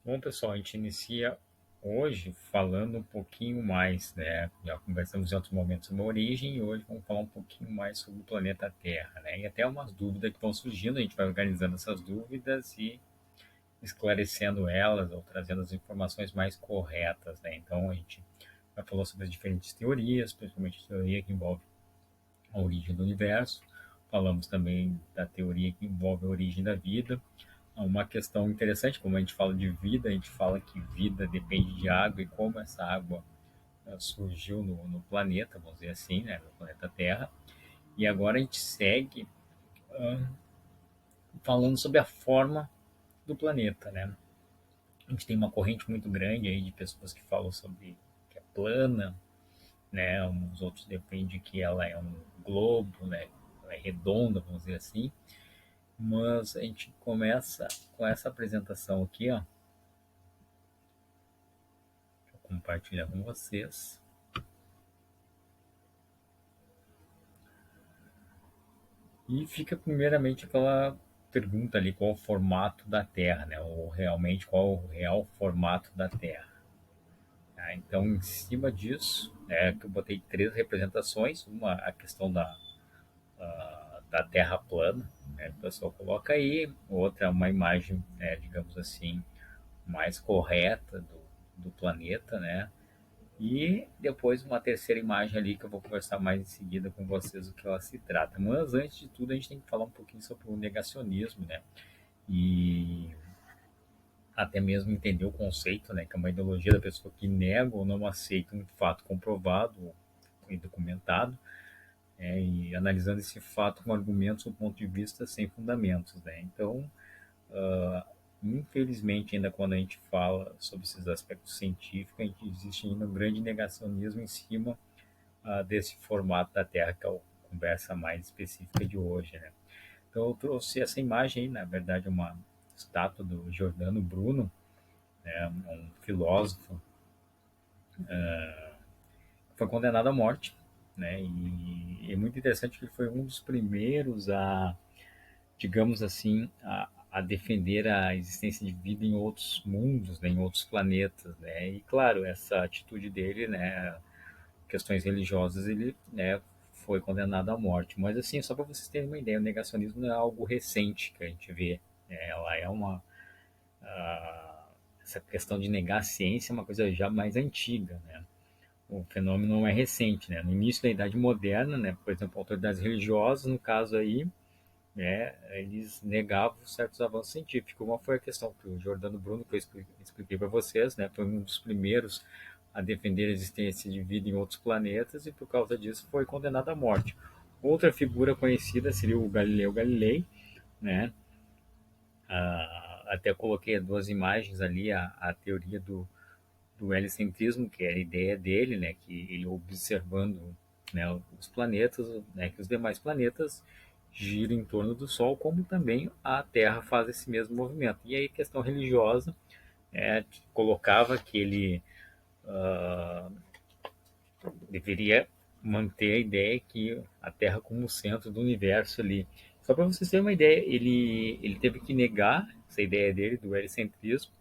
Bom, pessoal, a gente inicia hoje falando um pouquinho mais, né? Já conversamos em outros momentos sobre a origem e hoje vamos falar um pouquinho mais sobre o planeta Terra, né? E até umas dúvidas que vão surgindo, a gente vai organizando essas dúvidas e esclarecendo elas ou trazendo as informações mais corretas, né? Então a gente vai falar sobre as diferentes teorias, principalmente a teoria que envolve a origem do universo. Falamos também da teoria que envolve a origem da vida. Uma questão interessante, como a gente fala de vida, a gente fala que vida depende de água e como essa água surgiu no planeta, vamos dizer assim, né, no planeta Terra. E agora a gente segue uh, falando sobre a forma do planeta, né? A gente tem uma corrente muito grande aí de pessoas que falam sobre que é plana, né? Os outros defendem que ela é um globo, né? Ela é redonda, vamos dizer assim. Mas a gente começa com essa apresentação aqui, ó. Vou compartilhar com vocês. E fica primeiramente aquela pergunta ali, qual o formato da Terra, né? Ou realmente qual o real formato da Terra. Tá? Então, em cima disso, que eu botei três representações, uma a questão da Terra plana, né? O pessoal coloca aí, outra é uma imagem, digamos assim, mais correta do planeta, né? E depois uma terceira imagem ali que eu vou conversar mais em seguida com vocês o que ela se trata. Mas antes de tudo a gente tem que falar um pouquinho sobre o negacionismo, né? E até mesmo entender o conceito, né? Que é uma ideologia da pessoa que nega ou não aceita um fato comprovado e documentado, e analisando esse fato com argumentos ou ponto de vista sem fundamentos, né? Então, infelizmente, ainda quando a gente fala sobre esses aspectos científicos, a gente existe ainda um grande negacionismo em cima desse formato da Terra, que é a conversa mais específica de hoje, né? Então eu trouxe essa imagem aí, na verdade, uma estátua do Giordano Bruno, né, um filósofo que foi condenado à morte, né? E é muito interessante que ele foi um dos primeiros a, digamos assim, a defender a existência de vida em outros mundos, né, em outros planetas, né? E claro, essa atitude dele, né, questões religiosas, ele, né, foi condenado à morte. Mas assim, só para vocês terem uma ideia, o negacionismo não é algo recente que a gente vê. Ela é uma essa questão de negar a ciência é uma coisa já mais antiga, né? O fenômeno não é recente, né? No início da Idade Moderna, né, por exemplo, autoridades religiosas, no caso aí, né, eles negavam certos avanços científicos. Uma foi a questão que o Giordano Bruno, que eu expliquei para vocês, né, foi um dos primeiros a defender a existência de vida em outros planetas e por causa disso foi condenado à morte. Outra figura conhecida seria o Galileu Galilei, né? Até coloquei duas imagens ali, a teoria do helicentrismo, que é a ideia dele, né, que ele observando, né, os planetas, né, que os demais planetas giram em torno do Sol, como também a Terra faz esse mesmo movimento. E aí, questão religiosa, colocava que ele uh, deveria manter a ideia que a Terra como centro do universo ali. Só para vocês terem uma ideia, ele teve que negar essa ideia dele do helicentrismo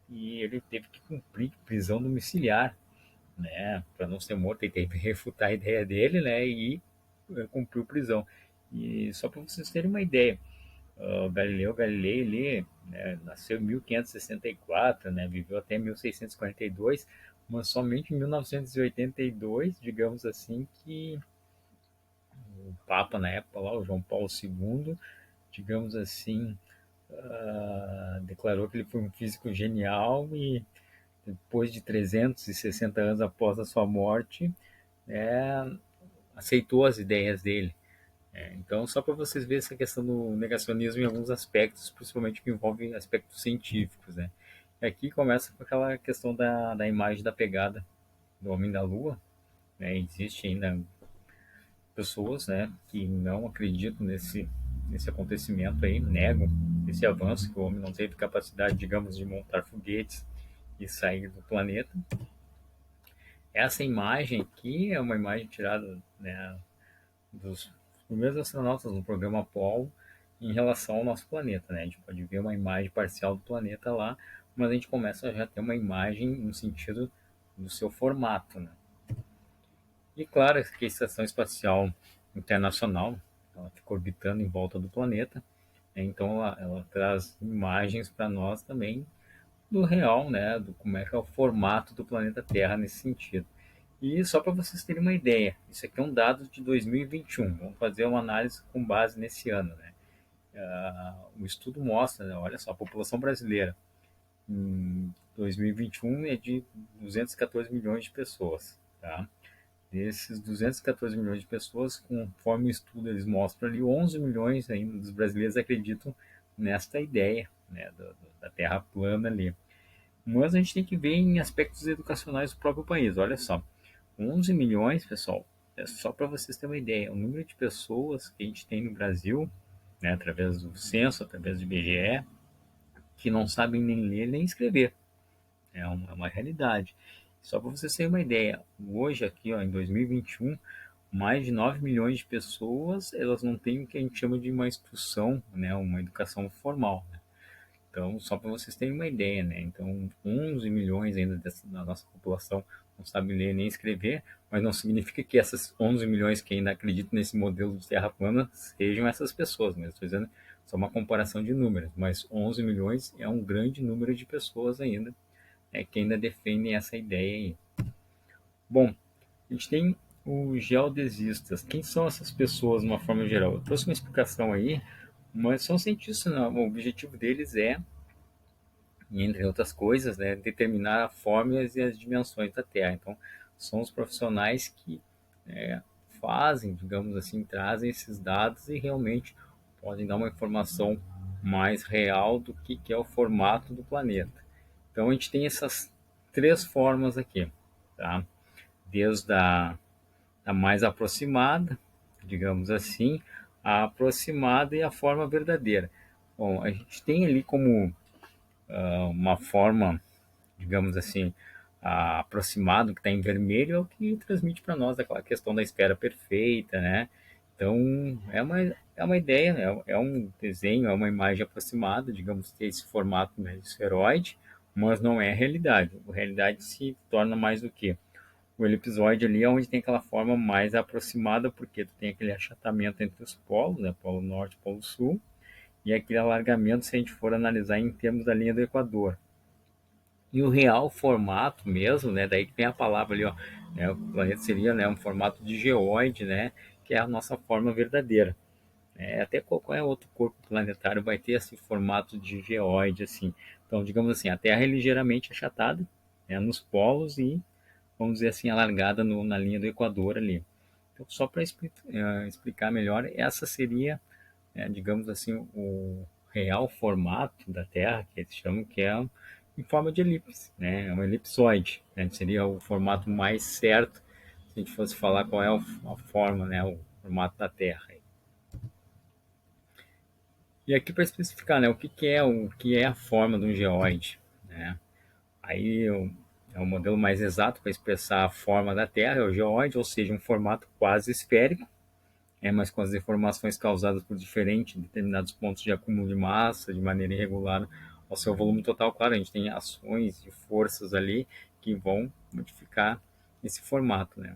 e ele teve que cumprir prisão domiciliar, né, para não ser morto, ele teve que refutar a ideia dele, né, e cumpriu prisão. E só para vocês terem uma ideia, o Galileu Galilei ele, né, nasceu em 1564, né, viveu até 1642, mas somente em 1982, digamos assim, que o Papa na época lá, o João Paulo II, digamos assim, declarou que ele foi um físico genial e depois de 360 anos após a sua morte, é, aceitou as ideias dele. Então, só para vocês verem essa questão do negacionismo em alguns aspectos, principalmente que envolvem aspectos científicos, né? E aqui começa com aquela questão da imagem da pegada do homem da Lua, né? Existe ainda pessoas, né, que não acreditam nesse acontecimento aí, negam esse avanço, que o homem não teve capacidade, digamos, de montar foguetes e sair do planeta. Essa imagem aqui é uma imagem tirada, né, dos primeiros astronautas no programa Apollo, em relação ao nosso planeta, né? A gente pode ver uma imagem parcial do planeta lá, mas a gente começa a já ter uma imagem no sentido do seu formato, né? E claro que a Estação Espacial Internacional, ela fica orbitando em volta do planeta, né? Então ela traz imagens para nós também do real, né? Do como é que é o formato do planeta Terra nesse sentido. E só para vocês terem uma ideia, isso aqui é um dado de 2021. Vamos fazer uma análise com base nesse ano, né? O estudo mostra, né, olha só, a população brasileira em 2021 é de 214 milhões de pessoas, tá? Desses 214 milhões de pessoas, conforme o estudo eles mostram ali, 11 milhões ainda dos brasileiros acreditam nesta ideia, né, da Terra plana ali. Mas a gente tem que ver em aspectos educacionais do próprio país. Olha só, 11 milhões, pessoal, é só para vocês terem uma ideia, o número de pessoas que a gente tem no Brasil, né, através do censo, através do IBGE, que não sabem nem ler nem escrever. É uma realidade. Só para vocês terem uma ideia, hoje aqui, ó, em 2021, mais de 9 milhões de pessoas, elas não têm o que a gente chama de uma instrução, né, uma educação formal, né? Então, só para vocês terem uma ideia, né? Então, 11 milhões ainda da nossa população não sabe ler nem escrever, mas não significa que essas 11 milhões que ainda acreditam nesse modelo de terra plana sejam essas pessoas, mas estou dizendo só uma comparação de números, mas 11 milhões é um grande número de pessoas ainda, né, que ainda defendem essa ideia aí. Bom, a gente tem os geodesistas. Quem são essas pessoas de uma forma geral? Eu trouxe uma explicação aí, mas são cientistas, né? O objetivo deles é, entre outras coisas, né, determinar a forma e as dimensões da Terra. Então, são os profissionais que é, fazem, digamos assim, trazem esses dados e realmente podem dar uma informação mais real do que é o formato do planeta. Então, a gente tem essas três formas aqui, tá? Desde a mais aproximada, digamos assim, a aproximada e a forma verdadeira. Bom, a gente tem ali como uma forma, digamos assim, aproximado, que está em vermelho, é o que transmite para nós aquela questão da esfera perfeita, né? Então, é uma ideia, é um desenho, é uma imagem aproximada, digamos que esse formato meio esferoide, mas não é a realidade. A realidade se torna mais do que o elipsoide ali é onde tem aquela forma mais aproximada, porque tu tem aquele achatamento entre os polos, né? Polo norte e polo sul, e aquele alargamento se a gente for analisar em termos da linha do Equador. E o real formato mesmo, né? Daí que tem a palavra ali, ó, né, o planeta seria, né, um formato de geoide, né? Que é a nossa forma verdadeira. Até qualquer outro corpo planetário vai ter esse formato de geoide, assim. Então, digamos assim, a Terra é ligeiramente achatada, né, nos polos e, vamos dizer assim, alargada na linha do Equador ali. Então, só para explicar melhor, essa seria, digamos assim, o real formato da Terra, que eles chamam que é em forma de elipse, né? É um elipsoide, né? Seria o formato mais certo se a gente fosse falar qual é a forma, né? O formato da Terra. E aqui para especificar, né? O que é a forma de um geóide, né? Aí é o modelo mais exato para expressar a forma da Terra, é o geóide, ou seja, um formato quase esférico, mas com as deformações causadas por diferentes determinados pontos de acúmulo de massa de maneira irregular ao seu volume total. Claro, a gente tem ações e forças ali que vão modificar esse formato, né?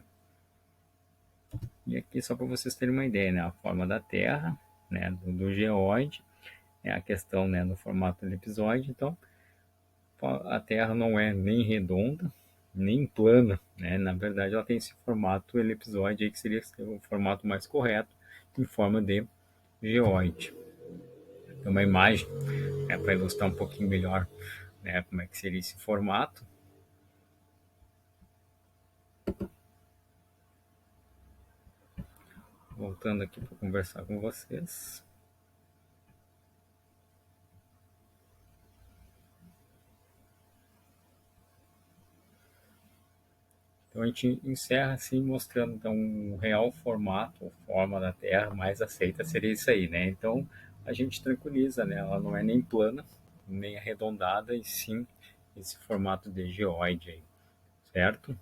E aqui só para vocês terem uma ideia, né? A forma da Terra, né? Do geóide, é a questão, né? No formato elipsoide. Então, a Terra não é nem redonda, nem plana, né? Na verdade, ela tem esse formato elipsoide aí, que seria o formato mais correto, em forma de geóide. Tem uma imagem, né, para ilustrar um pouquinho melhor, né, como é que seria esse formato. Voltando aqui para conversar com vocês. Então a gente encerra assim mostrando então um real formato ou forma da Terra mais aceita seria isso aí, né? Então a gente tranquiliza, né? Ela não é nem plana, nem arredondada, e sim esse formato de geoide aí, certo?